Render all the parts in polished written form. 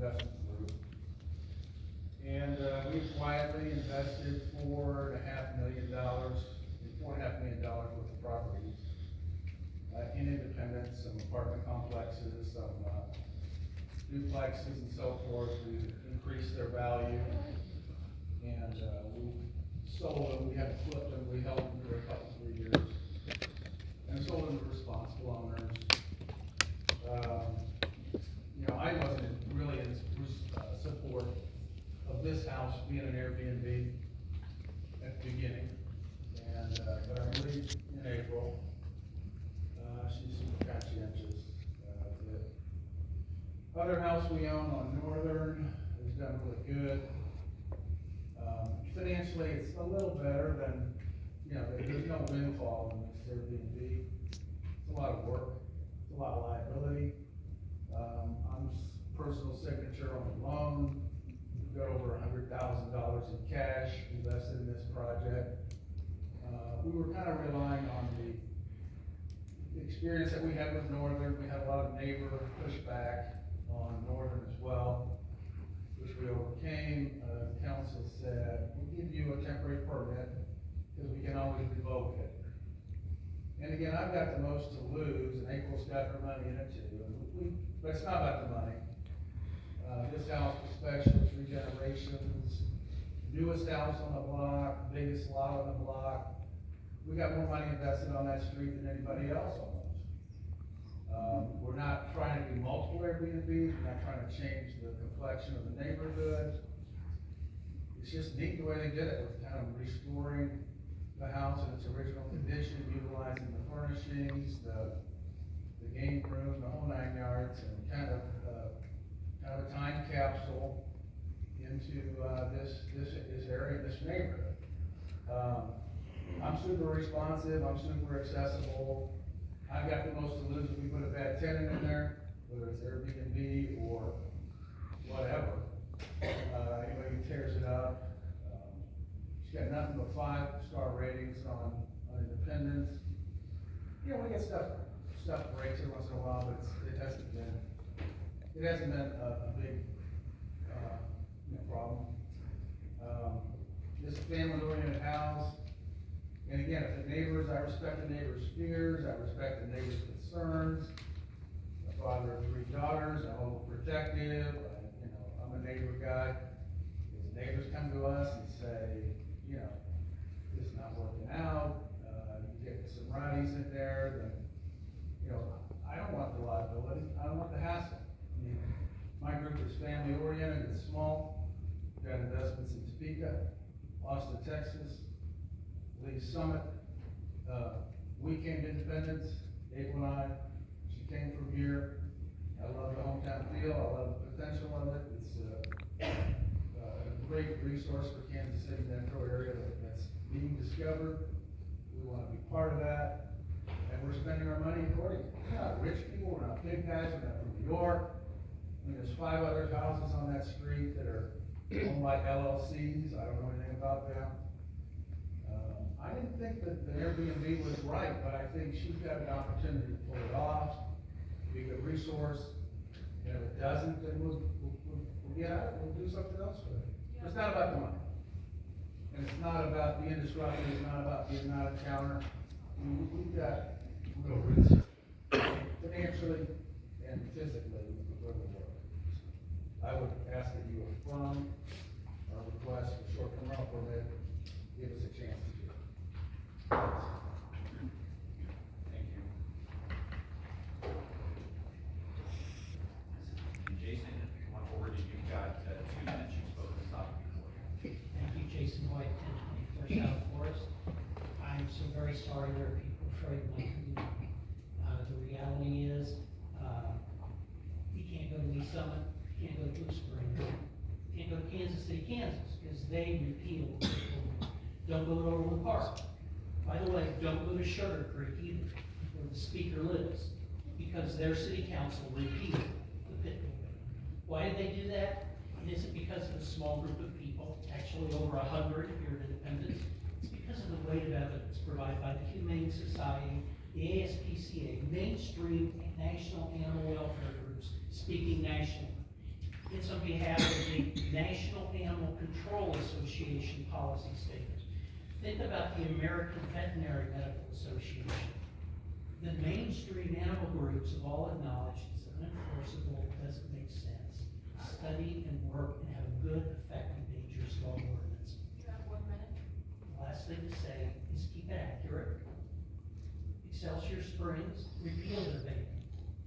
investment group. And we quietly invested $4.5 million worth of properties in Independence, some apartment complexes, some duplexes and so forth. We increased their value, and we sold them. We had flipped them. We held them for a couple, 3 years, and sold them to responsible owners. You know, I wasn't really in support of this house being an Airbnb at the beginning, and but I believe in April, she's super conscientious. The other house we own on Northern has done really good. Financially, it's a little better than, you know, there's no windfall in this Airbnb. It's a lot of work, it's a lot of liability. I'm personal signature on the loan. We've got over $100,000 in cash invested in this project. We were kind of relying on the experience that we had with Northern. We had a lot of neighbor pushback on Northern as well, which we overcame. The council said, we'll give you a temporary permit because we can always revoke it. And again, I've got the most to lose, and April's got her money in it too. But it's not about the money. This house was special, 3 generations, newest house on the block, biggest lot on the block. We got more money invested on that street than anybody else almost. We're not trying to do multiple Airbnbs, we're not trying to change the complexion of the neighborhood. It's just neat the way they did it, with kind of restoring the house in its original condition, utilizing the furnishings, the game room, the whole 9 yards, and kind of a time capsule into this area, this neighborhood. I'm super responsive, I'm super accessible. I've got the most to lose if we put a bad tenant in there, whether it's Airbnb or whatever. Anybody who tears it up. She's got nothing but 5-star ratings on Independence. You know, we get stuff breaks every once in a while, but it hasn't been a big problem. This is a family-oriented house. And again, if the neighbors, I respect the neighbors' fears, I respect the neighbors' concerns. My father of 3 daughters, I'm overprotective, I'm a neighbor guy. If the neighbors come to us and say, you know, this is not working out, you get some rowdies in there, then, you know, I don't want the liability, I don't want the hassle. I mean, my group is family-oriented, it's small. We've got investments in Topeka, Austin, Texas, Lee Summit. We came to Independence, April and I. She came from here. I love the hometown feel, I love the potential of it. It's a great resource for Kansas City metro area that's being discovered. We want to be part of that, and we're spending our money accordingly. We're not rich people, we're not big guys, we're not from New York. I mean, there's 5 other houses on that street that are owned by LLCs. I don't know anything about them. I didn't think that the Airbnb was right, but I think she's got an opportunity to pull it off, be a good resource. And if it doesn't, then we'll get out of it, we'll do something else with it. Yeah. It's not about the money. And it's not about being disruptive, it's not about being out of counter. We've got real roots financially and physically where we work. I would ask that you affirm our request for short-term rental permit, give us a chance to do it. Thank you. And Jason, come on forward, you've got 2 minutes, you've spoken this topic before. Thank you, Jason White, 1024 South Forest. I'm so very sorry there are people afraid of my community. The reality is, you can't go to Lee Summit, you can't go to Blue Springs, you can't go to Kansas City, Kansas, because they repealed the building. Don't go to Overland Park. By the way, don't go to Sugar Creek either, where the speaker lives, because their city council repealed the pit building. Why did they do that? It isn't because of a small group of people, actually over 100 here at Independence. It's because of the weight of evidence provided by the Humane Society, the ASPCA, mainstream national animal welfare groups speaking nationally. It's on behalf of the National Animal Control Association policy statement. Think about the American Veterinary Medical Association. The mainstream animal groups have all acknowledged it's unenforceable, doesn't make sense. Study and work and have a good, effective dangerous dog ordinance. You have 1 minute. The last thing to say is keep it accurate. Excelsior Springs repealed their ban.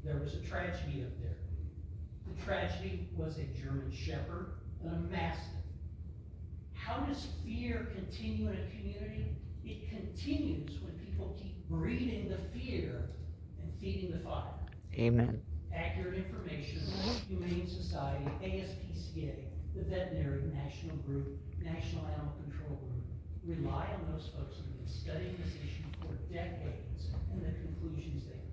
There was a tragedy up there. The tragedy was a German Shepherd and a Mastiff. How does fear continue in a community? It continues when people keep breeding the fear and feeding the fire. Amen. Accurate information, Humane Society, ASPCA, the Veterinary National Group, National Animal Control Group, rely on those folks who've been studying this issue for decades and the conclusions they've